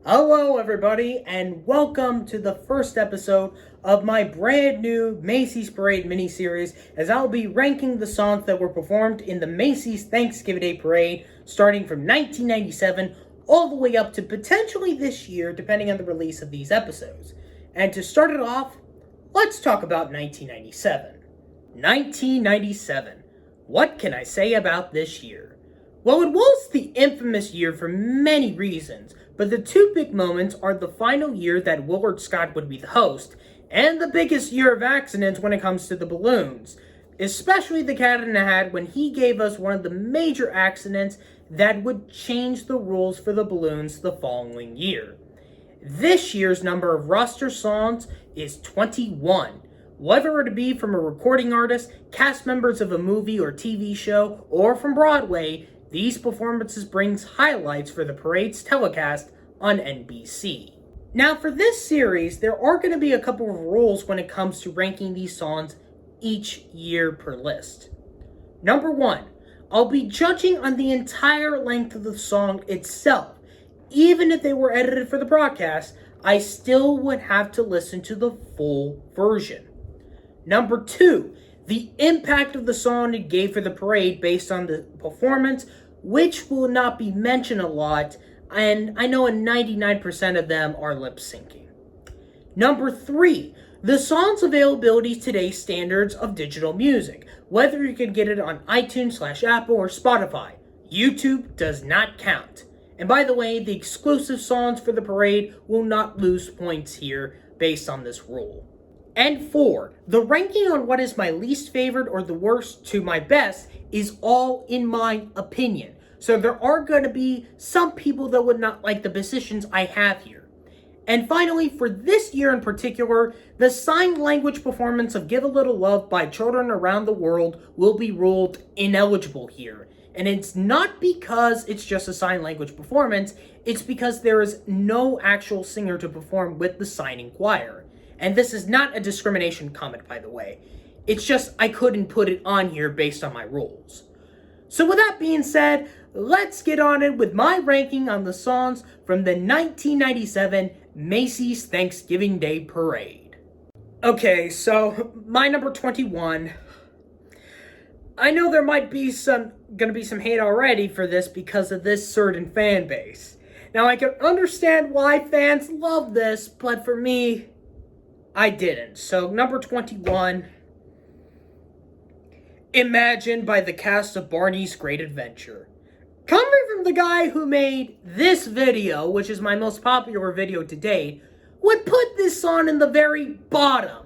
Hello, everybody, and welcome to the first episode of my brand new Macy's Parade miniseries, as I'll be ranking the songs that were performed in the Macy's Thanksgiving Day Parade, starting from 1997 all the way up to potentially this year, depending on the release of these episodes. And to start it off, let's talk about 1997. 1997. What can I say about this year? Well, it was the infamous year for many reasons, but the two big moments are the final year that Willard Scott would be the host, and the biggest year of accidents when it comes to the balloons, especially the Cat in the Hat when he gave us one of the major accidents that would change the rules for the balloons the following year. This year's number of roster songs is 21. Whether it be from a recording artist, cast members of a movie or TV show, or from Broadway, these performances brings highlights for the parade's telecast on NBC. Now for this series, there are going to be a couple of rules when it comes to ranking these songs each year per list. Number 1, I'll be judging on the entire length of the song itself. Even if they were edited for the broadcast, I still would have to listen to the full version. Number 2, the impact of the song it gave for the parade based on the performance, which will not be mentioned a lot, and I know 99% of them are lip syncing. Number 3, the song's availability today's standards of digital music, whether you can get it on iTunes/Apple or Spotify. YouTube does not count. And by the way, the exclusive songs for the parade will not lose points here based on this rule. And 4, the ranking on what is my least favorite or the worst to my best is all in my opinion. So there are going to be some people that would not like the positions I have here. And finally, for this year in particular, the sign language performance of Give a Little Love by children around the world will be ruled ineligible here. And it's not because it's just a sign language performance, it's because there is no actual singer to perform with the signing choir. And this is not a discrimination comment, by the way. It's just I couldn't put it on here based on my rules. So with that being said, let's get on it with my ranking on the songs from the 1997 Macy's Thanksgiving Day Parade. Okay, so my number 21. I know there might be gonna be some hate already for this because of this certain fan base. Now I can understand why fans love this, but for me, I didn't. So number 21, Imagine by the cast of Barney's Great Adventure. Coming from the guy who made this video, which is my most popular video to date, would put this song in the very bottom.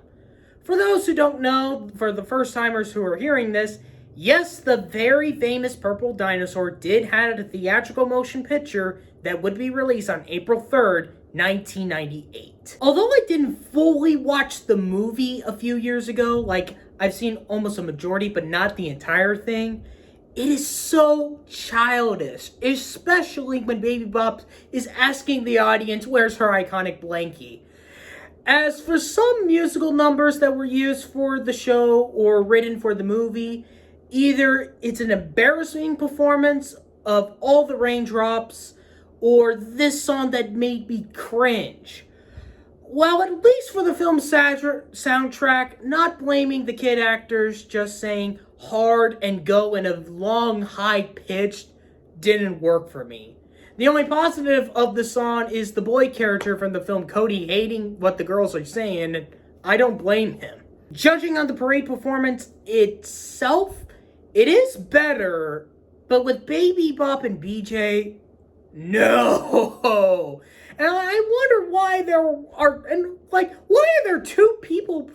For those who don't know, for the first timers who are hearing this, yes, the very famous Purple Dinosaur did have a theatrical motion picture that would be released on April 3rd, 1998. Although I didn't fully watch the movie a few years ago, like I've seen almost a majority but not the entire thing, it is so childish, especially when Baby Bop is asking the audience where's her iconic blankie. As for some musical numbers that were used for the show or written for the movie, either it's an embarrassing performance of All the Raindrops or this song that made me cringe. Well, at least for the film's soundtrack, not blaming the kid actors, just saying hard and go in a long, high-pitched didn't work for me. The only positive of the song is the boy character from the film Cody hating what the girls are saying, and I don't blame him. Judging on the parade performance itself, it is better, but with Baby Bop and BJ, no. And I wonder why why are there two people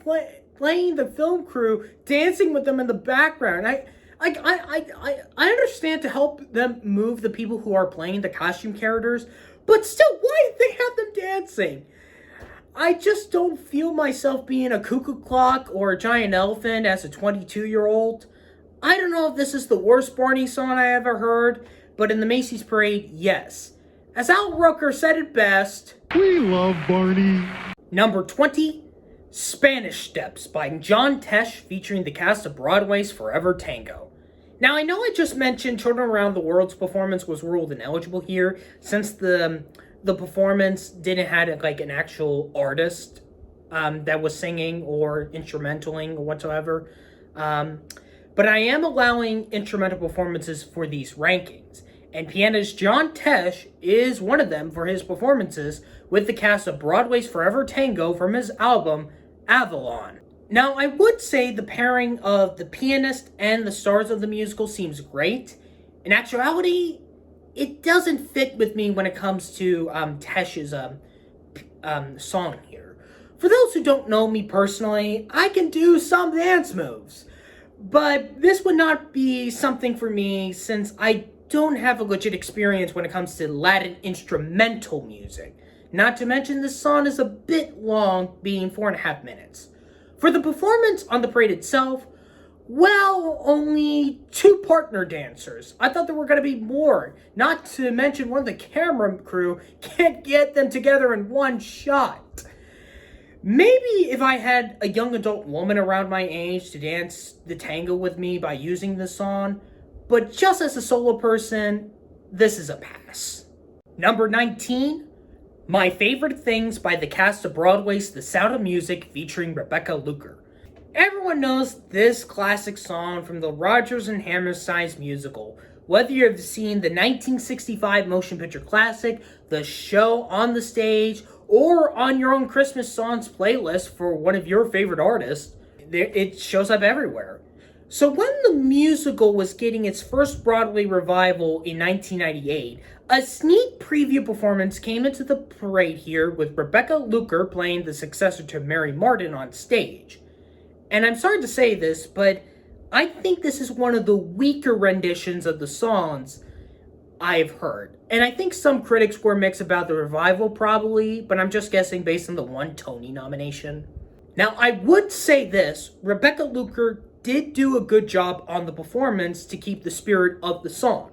playing the film crew, dancing with them in the background? I understand to help them move the people who are playing the costume characters, but still, why did they have them dancing? I just don't feel myself being a cuckoo clock or a giant elephant as a 22-year-old. I don't know if this is the worst Barney song I ever heard, but in the Macy's Parade, yes. As Al Roker said it best, we love Barney. Number 20, Spanish Steps by John Tesh featuring the cast of Broadway's Forever Tango. Now, I know I just mentioned Children Around the World's performance was ruled ineligible here, since the the performance didn't have like an actual artist that was singing or instrumentaling or whatsoever. But I am allowing instrumental performances for these rankings. And pianist John Tesh is one of them for his performances with the cast of Broadway's Forever Tango from his album Avalon. Now, I would say the pairing of the pianist and the stars of the musical seems great. In actuality, it doesn't fit with me when it comes to Tesh's song here. For those who don't know me personally, I can do some dance moves. But this would not be something for me since I don't have a legit experience when it comes to Latin instrumental music. Not to mention this song is a bit long, being 4.5 minutes. For the performance on the parade itself, well, only 2 partner dancers. I thought there were going to be more. Not to mention one of the camera crew can't get them together in one shot. Maybe if I had a young adult woman around my age to dance the tango with me by using this song, but just as a solo person, this is a pass. Number 19, My Favorite Things by the cast of Broadway's The Sound of Music featuring Rebecca Luker. Everyone knows this classic song from the Rodgers and Hammerstein musical. Whether you've seen the 1965 motion picture classic, the show on the stage, or on your own Christmas songs playlist for one of your favorite artists, it shows up everywhere. So when the musical was getting its first Broadway revival in 1998, a sneak preview performance came into the parade here with Rebecca Luker playing the successor to Mary Martin on stage. And I'm sorry to say this, but I think this is one of the weaker renditions of the songs I've heard. And I think some critics were mixed about the revival probably, but I'm just guessing based on the one Tony nomination. Now, I would say this, Rebecca Luker did do a good job on the performance to keep the spirit of the song.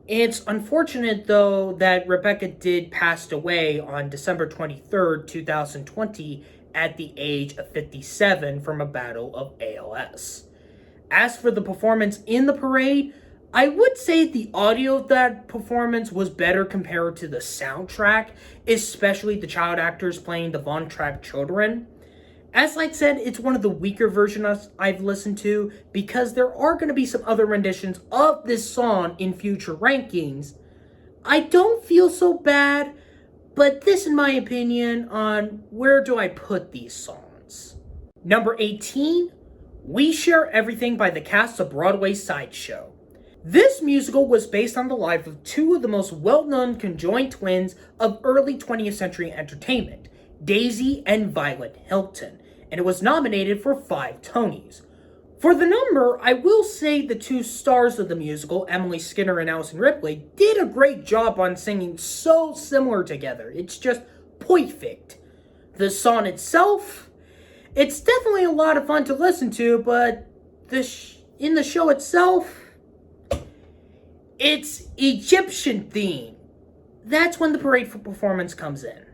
It's unfortunate, though, that Rebecca did pass away on December 23rd, 2020, at the age of 57 from a battle of ALS. As for the performance in the parade, I would say the audio of that performance was better compared to the soundtrack, especially the child actors playing the Von Trapp children. As I said, it's one of the weaker versions I've listened to because there are going to be some other renditions of this song in future rankings. I don't feel so bad, but this, in my opinion, on where do I put these songs. Number 18, We Share Everything by the cast of Broadway's Sideshow. This musical was based on the life of 2 of the most well-known conjoined twins of early 20th century entertainment, Daisy and Violet Hilton, and it was nominated for 5 Tonys. For the number, I will say the 2 stars of the musical, Emily Skinner and Allison Ripley, did a great job on singing so similar together. It's just perfect. The song itself, it's definitely a lot of fun to listen to, but in the show itself, it's Egyptian theme. That's when the parade for performance comes in.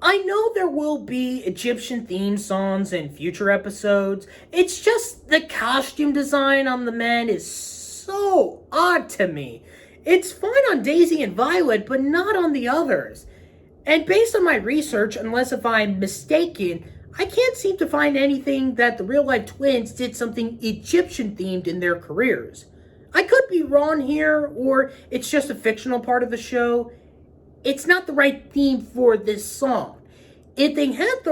I know there will be Egyptian theme songs in future episodes. It's just the costume design on the men is so odd to me. It's fine on Daisy and Violet, but not on the others. And based on my research, unless if I'm mistaken, I can't seem to find anything that the real-life twins did something Egyptian-themed in their careers. I could be wrong here, or it's just a fictional part of the show. It's not the right theme for this song. If they had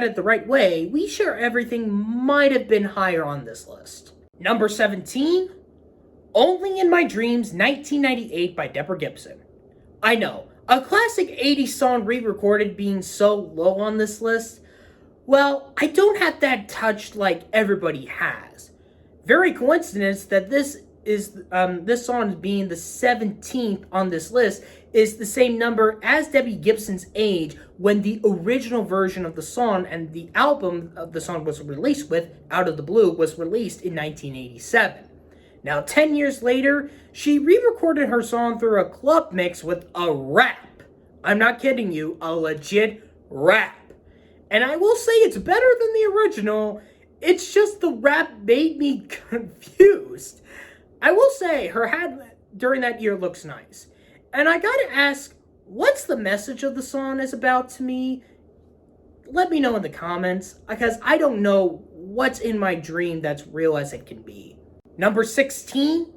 it the right way, We Share Everything might have been higher on this list. Number 17, Only in My Dreams, 1998 by Deborah Gibson. I know, a classic 80s song re-recorded being so low on this list, well, I don't have that touch like everybody has. Very coincidence that this song being the 17th on this list is the same number as Debbie Gibson's age when the original version of the song and the album of the song was released with, Out of the Blue, was released in 1987. Now, 10 years later, she re-recorded her song through a club mix with a rap. I'm not kidding you, a legit rap. And I will say it's better than the original. It's just the rap made me confused. I will say her hat during that year looks nice. And I gotta ask, What's the message of the song is about to me? Let me know in the comments, because I don't know what's in my dream that's real as it can be. Number 16,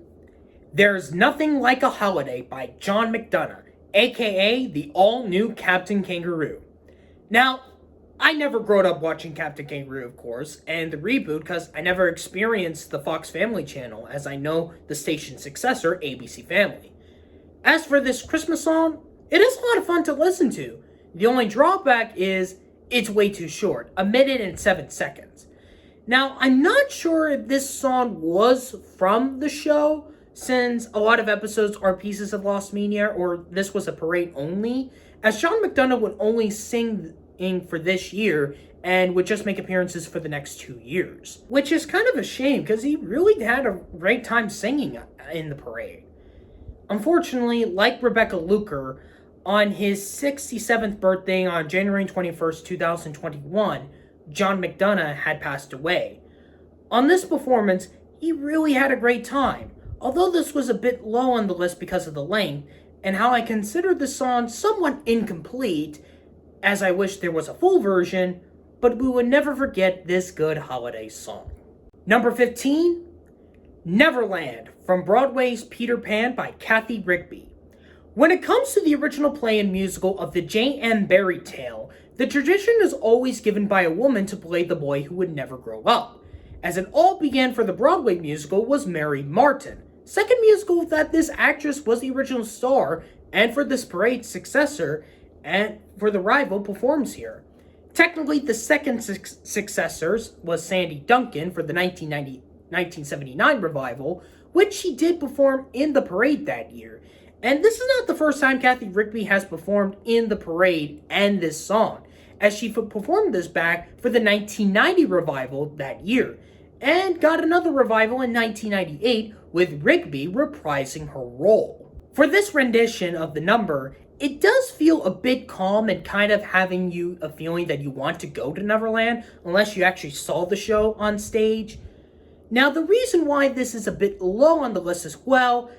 There's Nothing Like a Holiday by John McDonough, aka the all-new Captain Kangaroo. Now, I never grew up watching Captain Kangaroo, of course, and the reboot because I never experienced the Fox Family Channel, as I know the station's successor, ABC Family. As for this Christmas song, it is a lot of fun to listen to. The only drawback is it's way too short, 1 minute and 7 seconds. Now, I'm not sure if this song was from the show, since a lot of episodes are pieces of lost media, or this was a parade only, as John McDonough would only sing for this year and would just make appearances for the next 2 years. Which is kind of a shame, because he really had a great time singing in the parade. Unfortunately, like Rebecca Luker, on his 67th birthday on January 21st, 2021, John McDonough had passed away. On this performance, he really had a great time, although this was a bit low on the list because of the length, and how I considered the song somewhat incomplete, as I wish there was a full version, but we would never forget this good holiday song. Number 15, Neverland, from Broadway's Peter Pan by Cathy Rigby. When it comes to the original play and musical of the J.M. Barrie tale, the tradition is always given by a woman to play the boy who would never grow up. As it all began for the Broadway musical was Mary Martin, second musical that this actress was the original star, and for this parade's successor, and for the rival performs here. Technically, the second successors was Sandy Duncan for the 1979 revival, which she did perform in the parade that year. And this is not the first time Cathy Rigby has performed in the parade and this song, as she performed this back for the 1990 revival that year, and got another revival in 1998 with Rigby reprising her role. For this rendition of the number, it does feel a bit calm and kind of having you a feeling that you want to go to Neverland, unless you actually saw the show on stage. Now, the reason why this is a bit low on the list as well,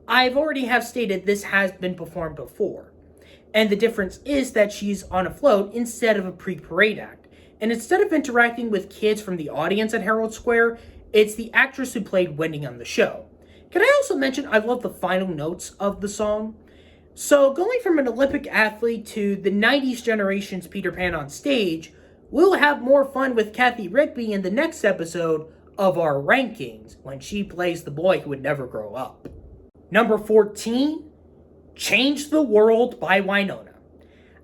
I've already have stated this has been performed before. And the difference is that she's on a float instead of a pre-parade act. And instead of interacting with kids from the audience at Herald Square, it's the actress who played Wendy on the show. Can I also mention I love the final notes of the song? So, going from an Olympic athlete to the 90s generation's Peter Pan on stage, we'll have more fun with Cathy Rigby in the next episode of our rankings, when she plays the boy who would never grow up. Number 14, Change the World by Wynonna.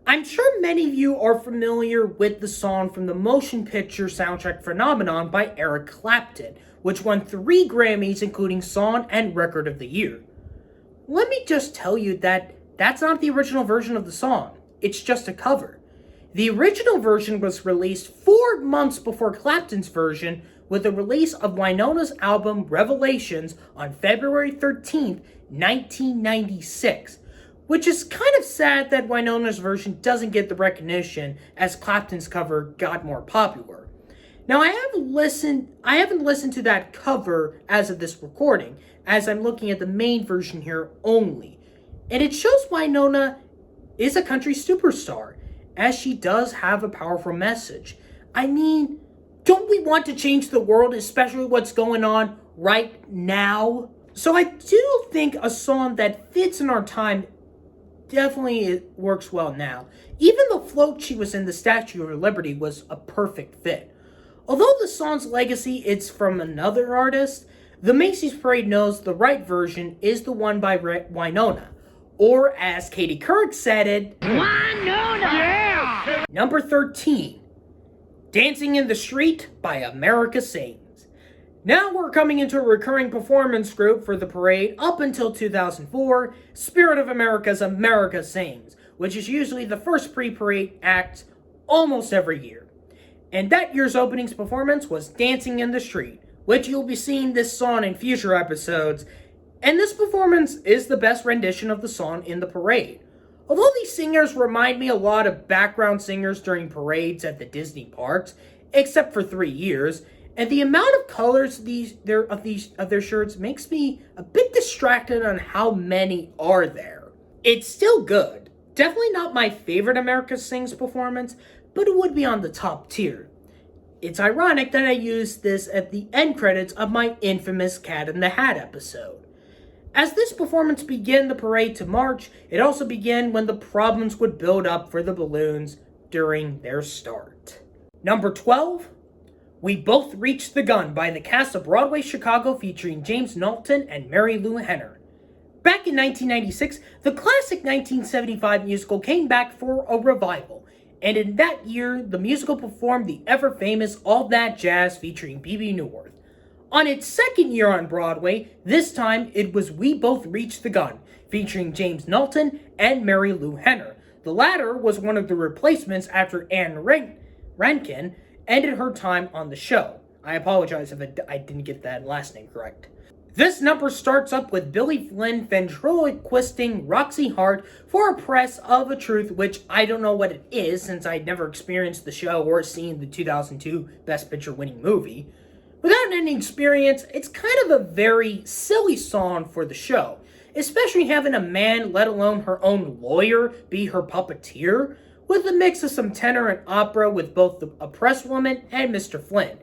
I'm sure many of you are familiar with the song from the motion picture soundtrack Phenomenon by Eric Clapton, which won 3 Grammys, including Song and Record of the Year. Let me just tell you that that's not the original version of the song. It's just a cover. The original version was released 4 months before Clapton's version, with the release of Wynonna's album Revelations on February 13th, 1996. Which is kind of sad that Wynonna's version doesn't get the recognition as Clapton's cover got more popular. Now, I haven't listened to that cover as of this recording, as I'm looking at the main version here only. And it shows Wynonna is a country superstar, as she does have a powerful message. I mean, don't we want to change the world, especially what's going on right now? So I do think a song that fits in our time definitely works well now. Even the float she was in, the Statue of Liberty, was a perfect fit. Although the song's legacy is from another artist, the Macy's Parade knows the right version is the one by Wynonna. Or as Katie Couric said it, Wynonna! Yeah! Number 13, Dancing in the Street by America Sings. Now we're coming into a recurring performance group for the parade up until 2004, Spirit of America's America Sings, which is usually the first pre-parade act almost every year. And that year's opening's performance was Dancing in the Street, which you'll be seeing this song in future episodes, and this performance is the best rendition of the song in the parade. Although these singers remind me a lot of background singers during parades at the Disney parks, except for 3 years, and the amount of colors of their shirts makes me a bit distracted on how many are there. It's still good. Definitely not my favorite America Sings performance, but it would be on the top tier. It's ironic that I used this at the end credits of my infamous Cat in the Hat episode. As this performance began the parade to march, it also began when the problems would build up for the balloons during their start. Number 12, We Both Reached the Gun by the cast of Broadway Chicago featuring James Naughton and Marilu Henner. Back in 1996, the classic 1975 musical came back for a revival, and in that year, the musical performed the ever-famous All That Jazz featuring B.B. Newirth. On its second year on Broadway, this time it was We Both Reached the Gun, featuring James Naughton and Marilu Henner. The latter was one of the replacements after Anne Rankin ended her time on the show. I apologize if I didn't get that last name correct. This number starts up with Billy Flynn ventriloquisting Roxy Hart for a press of a truth, which I don't know what it is since I'd never experienced the show or seen the 2002 Best Picture winning movie. Without any experience, it's kind of a very silly song for the show, especially having a man, let alone her own lawyer, be her puppeteer, with a mix of some tenor and opera with both a press woman and Mr. Flynn.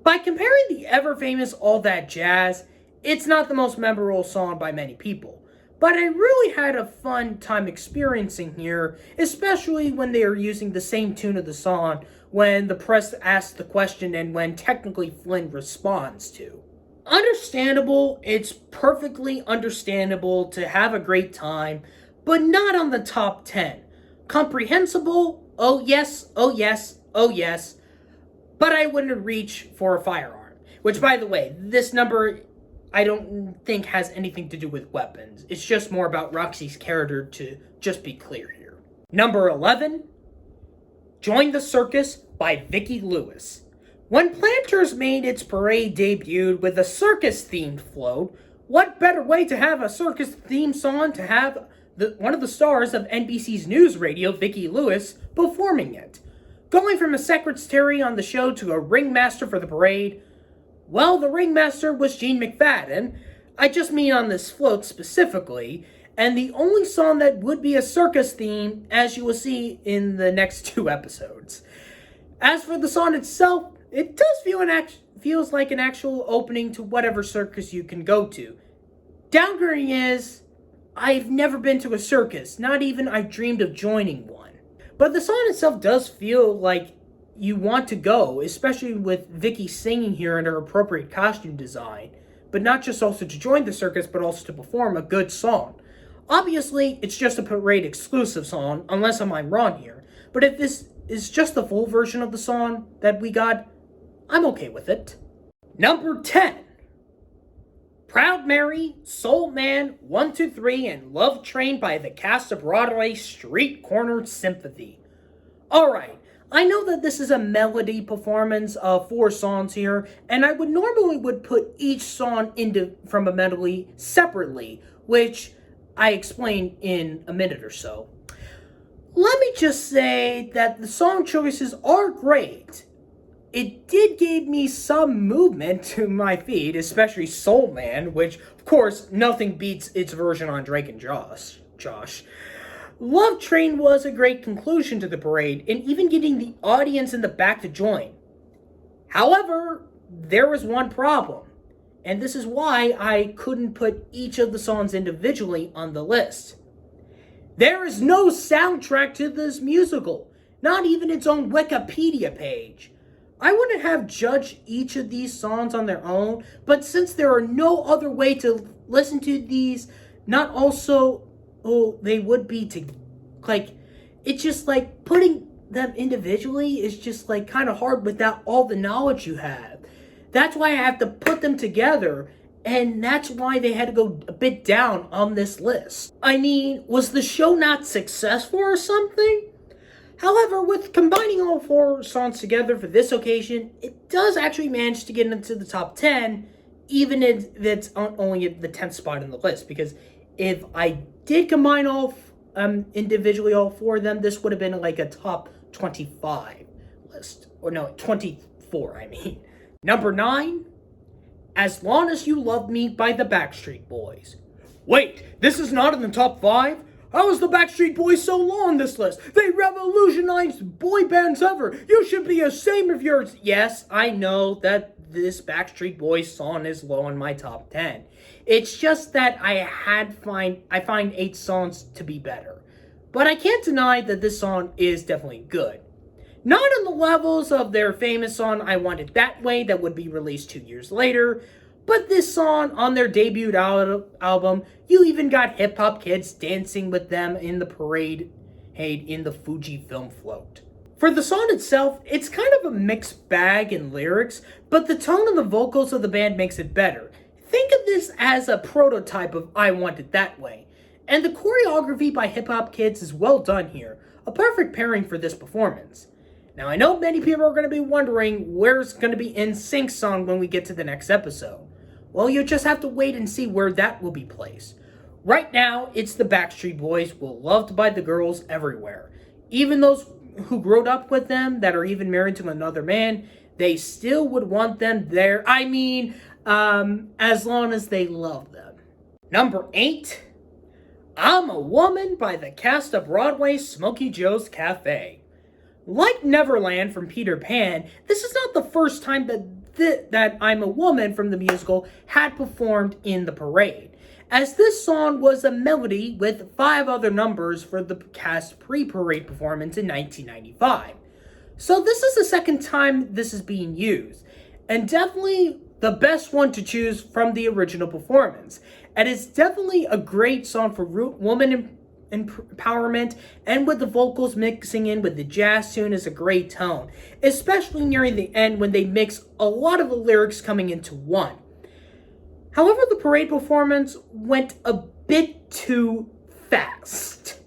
By comparing the ever-famous All That Jazz, it's not the most memorable song by many people, but I really had a fun time experiencing here, especially when they are using the same tune of the song when the press asks the question and when technically Flynn responds to. Understandable, it's perfectly understandable to have a great time, but not on the top 10. Comprehensible, oh yes, oh yes, oh yes, but I wouldn't reach for a firearm. Which, by the way, this number I don't think has anything to do with weapons. It's just more about Roxy's character, to just be clear here. Number 11, Join the Circus by Vicki Lewis. When Planters made its parade debut with a circus-themed float, what better way to have a circus theme song to have one of the stars of NBC's news radio, Vicki Lewis, performing it? Going from a secretary on the show to a ringmaster for the parade, well, the ringmaster was Gene McFadden. I just mean on this float specifically, and the only song that would be a circus theme, as you will see in the next 2 episodes. As for the song itself, it does feels like an actual opening to whatever circus you can go to. Downgrading is, I've never been to a circus, not even I've dreamed of joining one. But the song itself does feel like you want to go, especially with Vicki singing here in her appropriate costume design, but not just also to join the circus, but also to perform a good song. Obviously, it's just a parade exclusive song, unless I'm wrong here, but if this is just the full version of the song that we got, I'm okay with it. Number 10. Proud Mary, Soul Man, 1, 2, 3, and Love Train by the cast of Broadway Street Corner Symphony. Alright, I know that this is a melody performance of 4 songs here, and I would normally put each song from a medley separately, which I explain in a minute or so. Let me just say that the song choices are great. It did give me some movement to my feet, especially Soul Man, which, of course, nothing beats its version on Drake and Josh. Love Train was a great conclusion to the parade, and even getting the audience in the back to join. However, there was one problem, and this is why I couldn't put each of the songs individually on the list. There is no soundtrack to this musical, not even its own Wikipedia page. I wouldn't have judged each of these songs on their own, but since there are no other way to listen to these, not also, they would be to, it's just like putting them individually is just kind of hard without all the knowledge you have. That's why I have to put them together, and that's why they had to go a bit down on this list. I mean, was the show not successful or something? However, with combining all 4 songs together for this occasion, it does actually manage to get into the top 10, even if it's only at the 10th spot in the list. Because if I did combine individually all 4 of them, this would have been a top 25 list. Or no, 24, I mean. Number 9, As Long As You Love Me by the Backstreet Boys. Wait, this is not in the top 5? How was the Backstreet Boys so low on this list? They revolutionized boy bands ever. You should be ashamed of yours. Yes, I know that this Backstreet Boys song is low in my top 10. It's just that I find 8 songs to be better. But I can't deny that this song is definitely good. Not on the levels of their famous song I Want It That Way that would be released 2 years later, but this song on their debut album, you even got hip-hop kids dancing with them in the parade in the Fuji film float. For the song itself, it's kind of a mixed bag in lyrics, but the tone of the vocals of the band makes it better. Think of this as a prototype of I Want It That Way. And the choreography by hip-hop kids is well done here, a perfect pairing for this performance. Now I know many people are going to be wondering where's going to be NSYNC's song when we get to the next episode. Well, you just have to wait and see where that will be placed. Right now, it's the Backstreet Boys, well loved by the girls everywhere. Even those who grew up with them, that are even married to another man, they still would want them there. As long as they love them. Number 8, I'm a Woman by the cast of Broadway's Smokey Joe's Cafe. Like Neverland from Peter Pan, this is not the first time that I'm a Woman from the musical had performed in the parade, as this song was a melody with 5 other numbers for the cast pre-parade performance in 1995. So this is the second time this is being used, and definitely the best one to choose from the original performance. And it's definitely a great song for woman empowerment, and with the vocals mixing in with the jazz tune is a great tone, especially nearing the end when they mix a lot of the lyrics coming into one. However, the parade performance went a bit too fast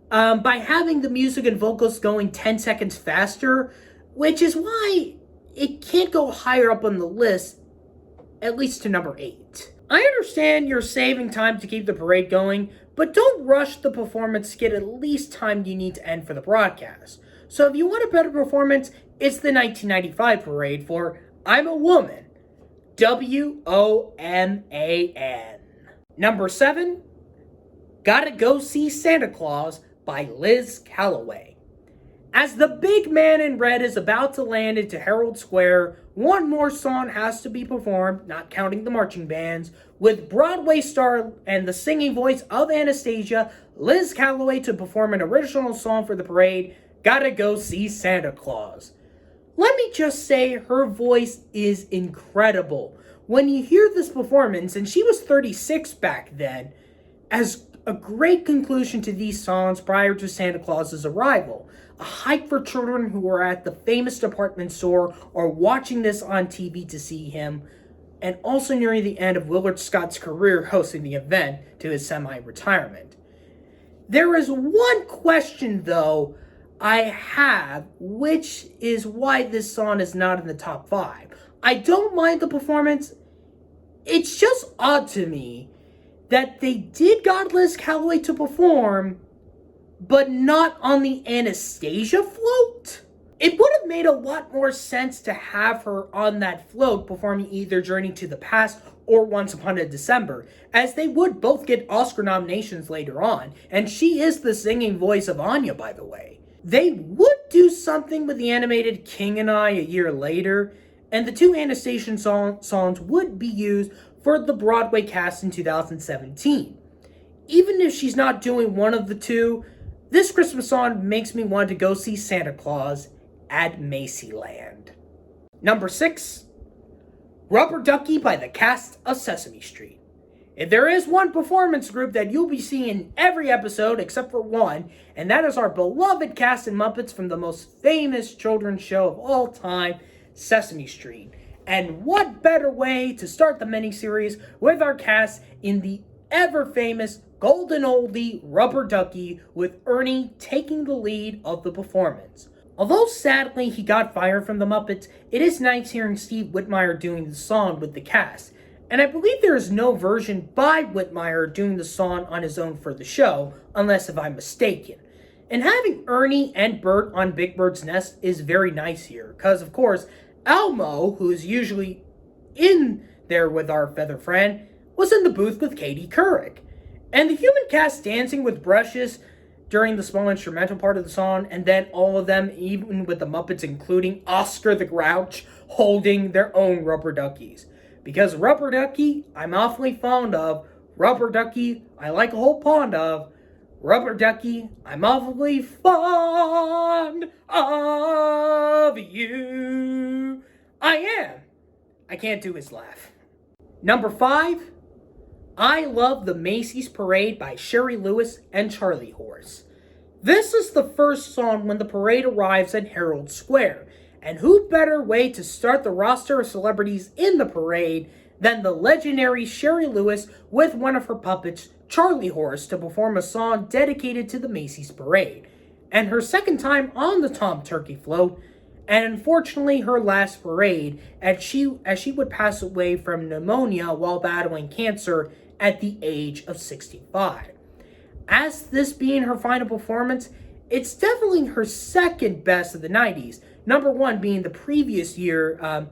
by having the music and vocals going 10 seconds faster, which is why it can't go higher up on the list, at least to number 8. I understand you're saving time to keep the parade going, but don't rush the performance to get at least time you need to end for the broadcast. So if you want a better performance, it's the 1995 parade for I'm a Woman. WOMAN. Number 7, Gotta Go See Santa Claus by Liz Callaway. As the big man in red is about to land into Herald Square, one more song has to be performed, not counting the marching bands, with Broadway star and the singing voice of Anastasia, Liz Callaway, to perform an original song for the parade, Gotta Go See Santa Claus. Let me just say, her voice is incredible. When you hear this performance, and she was 36 back then, as a great conclusion to these songs prior to Santa Claus's arrival. A hike for children who are at the famous department store or watching this on TV to see him, and also nearing the end of Willard Scott's career hosting the event to his semi-retirement. There is one question, though, I have, which is why this song is not in the top 5. I don't mind the performance. It's just odd to me that they did got Liz Callaway to perform, but not on the Anastasia float. It would have made a lot more sense to have her on that float performing either Journey to the Past or Once Upon a December, as they would both get Oscar nominations later on, and she is the singing voice of Anya, by the way. They would do something with the animated King and I a year later, and the 2 Anastasia songs would be used for the Broadway cast in 2017. Even if she's not doing one of the 2, this Christmas song makes me want to go see Santa Claus at Macyland. Number 6, Rubber Duckie by the cast of Sesame Street. If there is one performance group that you'll be seeing in every episode except for one, and that is our beloved cast and Muppets from the most famous children's show of all time, Sesame Street. And what better way to start the miniseries with our cast in the ever-famous golden oldie Rubber Duckie, with Ernie taking the lead of the performance. Although sadly he got fired from the Muppets, it is nice hearing Steve Whitmire doing the song with the cast. And I believe there is no version by Whitmire doing the song on his own for the show, unless if I'm mistaken. And having Ernie and Bert on Big Bird's Nest is very nice here, because of course, Elmo, who is usually in there with our feather friend, was in the booth with Katie Couric. And the human cast dancing with brushes during the small instrumental part of the song, and then all of them, even with the Muppets, including Oscar the Grouch, holding their own rubber duckies. Because rubber ducky, I'm awfully fond of. Rubber ducky, I like a whole pond of. Rubber ducky, I'm awfully fond of you. I am. I can't do his laugh. Number 5, I Love the Macy's Parade by Shari Lewis and Charlie Horse. This is the first song when the parade arrives at Herald Square, and who better way to start the roster of celebrities in the parade than the legendary Shari Lewis with one of her puppets, Charlie Horse, to perform a song dedicated to the Macy's Parade, and her second time on the Tom Turkey float, and unfortunately her last parade, as she would pass away from pneumonia while battling cancer at the age of 65. As this being her final performance, it's definitely her second best of the 90s, number 1 being the previous year,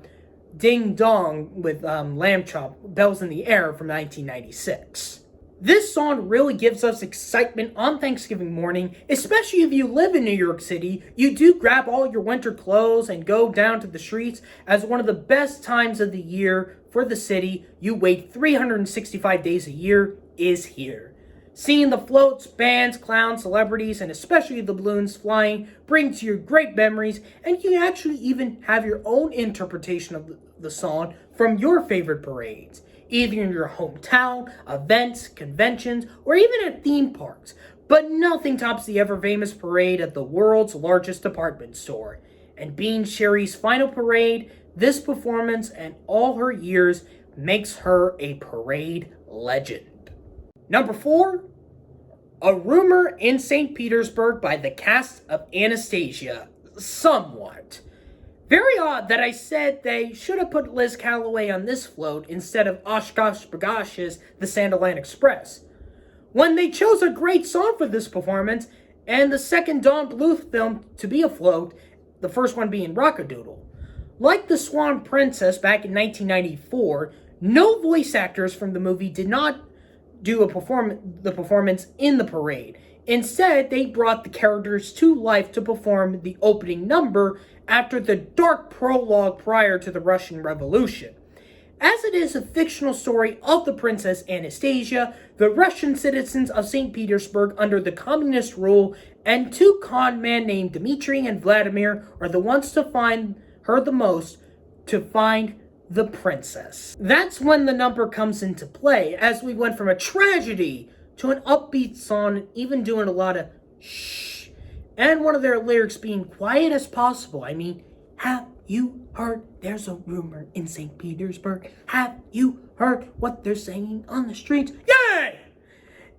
Ding Dong with Lamb Chop, Bells in the Air from 1996. This song really gives us excitement on Thanksgiving morning, especially if you live in New York City. You do grab all your winter clothes and go down to the streets as one of the best times of the year for the city. You wait 365 days a year is here. Seeing the floats, bands, clowns, celebrities, and especially the balloons flying brings you great memories, and you actually even have your own interpretation of the song from your favorite parades, either in your hometown, events, conventions, or even at theme parks. But nothing tops the ever-famous parade at the world's largest department store. And being Shari's final parade, this performance and all her years makes her a parade legend. Number 4, A Rumor in St. Petersburg by the cast of Anastasia. Somewhat. Very odd that I said they should have put Liz Callaway on this float instead of Oshkosh Bagash's The Sandiland Express, when they chose a great song for this performance, and the second Don Bluth film to be afloat, the first one being Rockadoodle. Like the Swan Princess back in 1994, no voice actors from the movie did not do the performance in the parade. Instead, they brought the characters to life to perform the opening number after the dark prologue prior to the Russian Revolution. As it is a fictional story of the Princess Anastasia, the Russian citizens of St. Petersburg under the communist rule, and 2 con men named Dmitri and Vladimir are the ones to find her the most, to find the princess. That's when the number comes into play, as we went from a tragedy to an upbeat song, even doing a lot of shh, and one of their lyrics being quiet as possible. I mean, have you heard there's a rumor in St. Petersburg? Have you heard what they're saying on the streets? Yay!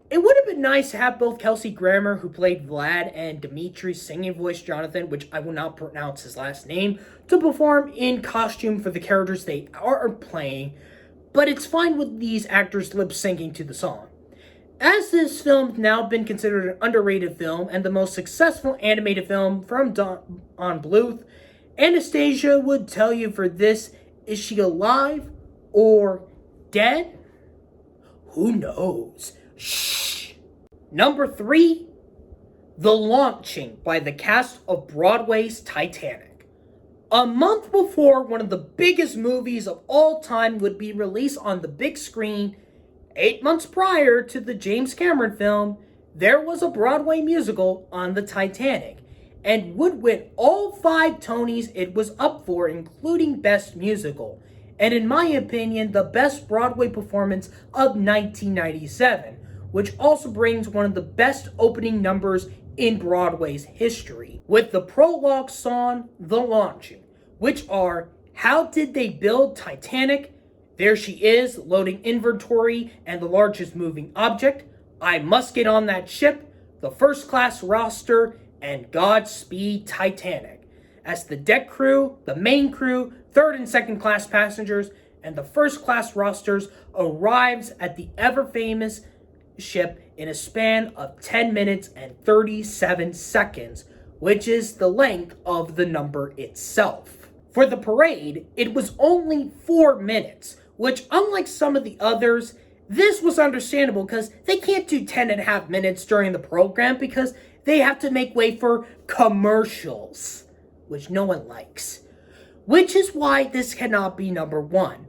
It would have been nice to have both Kelsey Grammer, who played Vlad, and Dimitri's singing voice Jonathan, which I will not pronounce his last name, to perform in costume for the characters they are playing, but it's fine with these actors lip-syncing to the song. As this film's now been considered an underrated film and the most successful animated film from Don Bluth, Anastasia would tell you for this, is she alive or dead? Who knows? Shh. Number 3, The Launching by the cast of Broadway's Titanic. A month before one of the biggest movies of all time would be released on the big screen, 8 months prior to the James Cameron film, there was a Broadway musical on the Titanic, and would win all 5 Tonys it was up for, including Best Musical, and in my opinion, the best Broadway performance of 1997, which also brings one of the best opening numbers in Broadway's history, with the prologue song, The Launching, which are How Did They Build Titanic, There She Is, Loading Inventory and the Largest Moving Object, I Must Get on That Ship, The First Class Roster, and Godspeed Titanic, as the deck crew, the main crew, third and second class passengers, and the first class rosters arrives at the ever-famous ship in a span of 10 minutes and 37 seconds, which is the length of the number itself. For the parade, it was only 4 minutes, which, unlike some of the others, This was understandable because they can't do 10.5 minutes during the program because they have to make way for commercials, which no one likes. Which is why this cannot be number one.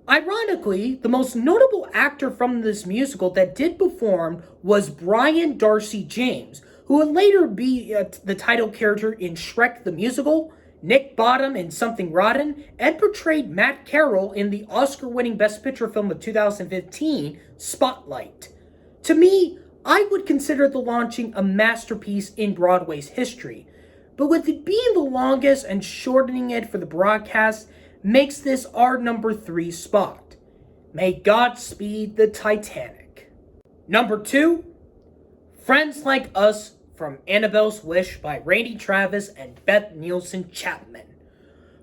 Ironically, the most notable actor from this musical that did perform was Brian Darcy James, who would later be the title character in Shrek the Musical, Nick Bottom in Something Rotten, and portrayed Matt Carroll in the Oscar-winning Best Picture film of 2015, Spotlight. To me, I would consider the launching a masterpiece in Broadway's history, but with it being the longest and shortening it for the broadcast makes this our number 3 spot. May God speed the Titanic. Number 2, Friends Like Us from Annabelle's Wish by Randy Travis and Beth Nielsen Chapman.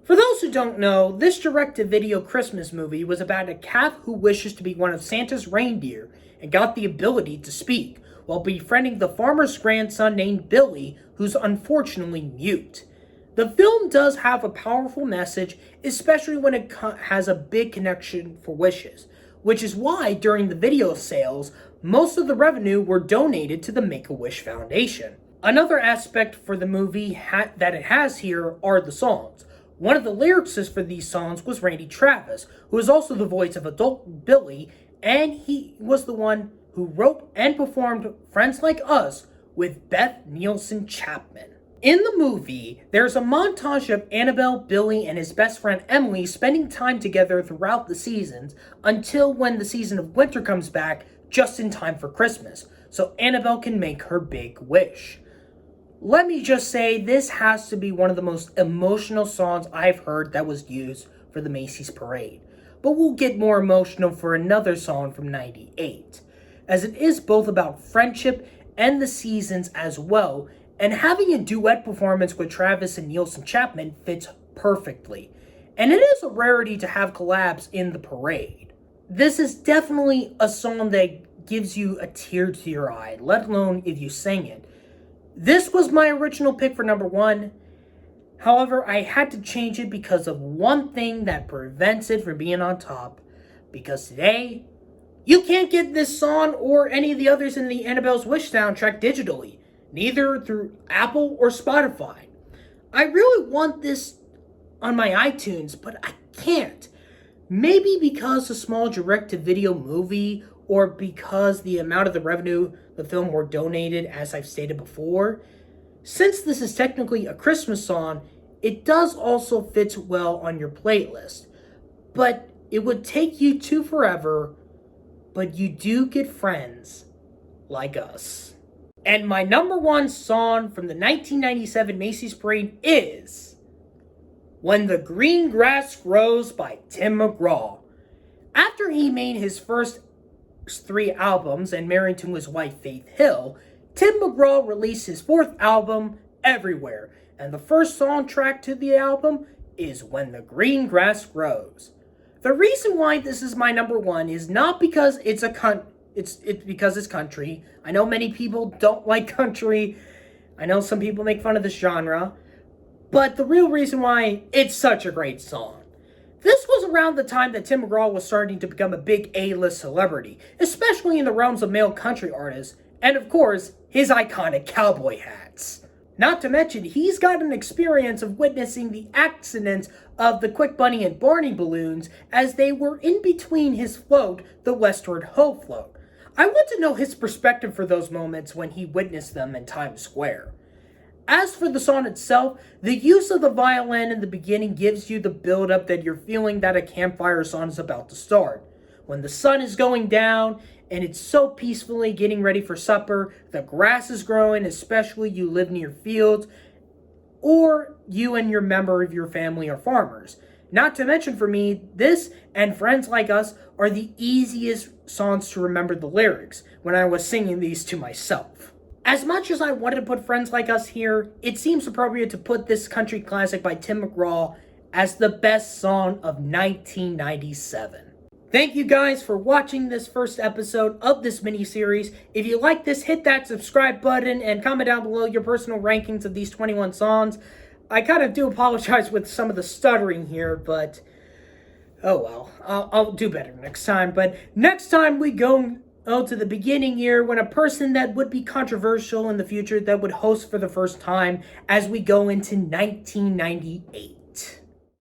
For those who don't know, this direct-to-video Christmas movie was about a cat who wishes to be one of Santa's reindeer and got the ability to speak, while befriending the farmer's grandson named Billy, who's unfortunately mute. The film does have a powerful message, especially when it has a big connection for wishes, which is why during the video sales, most of the revenue were donated to the Make-A-Wish Foundation. Another aspect for the movie that it has here are the songs. One of the lyricists for these songs was Randy Travis, who is also the voice of adult Billy, and he was the one who wrote and performed Friends Like Us with Beth Nielsen Chapman. In the movie, there's a montage of Annabelle, Billy, and his best friend Emily spending time together throughout the seasons until when the season of winter comes back just in time for Christmas, so Annabelle can make her big wish. Let me just say, this has to be one of the most emotional songs I've heard that was used for the Macy's parade. But we'll get more emotional for another song from '98, as it is both about friendship and the seasons as well, and having a duet performance with Travis and Nielsen Chapman fits perfectly. And it is a rarity to have collabs in the parade. This is definitely a song that gives you a tear to your eye, let alone if you sing it. This was my original pick for number 1. However, I had to change it because of one thing that prevents it from being on top. Because today, you can't get this song or any of the others in the Annabelle's Wish soundtrack digitally, neither through Apple or Spotify. I really want this on my iTunes, but I can't. Maybe because a small direct-to-video movie, or because the amount of the revenue the film were donated, as I've stated before. Since this is technically a Christmas song, it does also fit well on your playlist. But it would take you to forever, but you do get friends like us. And my number 1 song from the 1997 Macy's Parade is When the Green Grass Grows by Tim McGraw. After he made his first 3 albums and married to his wife Faith Hill, Tim McGraw released his 4th album, Everywhere, and the first song track to the album is When the Green Grass Grows. The reason why this is my number 1 is not because it's because it's country. I know many people don't like country. I know some people make fun of this genre. But the real reason why it's such a great song. This was around the time that Tim McGraw was starting to become a big A-list celebrity, especially in the realms of male country artists, and of course, his iconic cowboy hats. Not to mention, he's got an experience of witnessing the accidents of the Quick Bunny and Barney balloons as they were in between his float, the Westward Ho float. I want to know his perspective for those moments when he witnessed them in Times Square. As for the song itself, the use of the violin in the beginning gives you the build-up that you're feeling that a campfire song is about to start. When the sun is going down, and it's so peacefully getting ready for supper, the grass is growing, especially you live near fields, or you and your member of your family are farmers. Not to mention for me, this and Friends Like Us are the easiest songs to remember the lyrics when I was singing these to myself. As much as I wanted to put Friends Like Us here, it seems appropriate to put this country classic by Tim McGraw as the best song of 1997. Thank you guys for watching this first episode of this mini-series. If you like this, hit that subscribe button and comment down below your personal rankings of these 21 songs. I kind of do apologize with some of the stuttering here, but Oh well, I'll do better next time. But next time we go to the beginning year when a person that would be controversial in the future that would host for the first time as we go into 1998.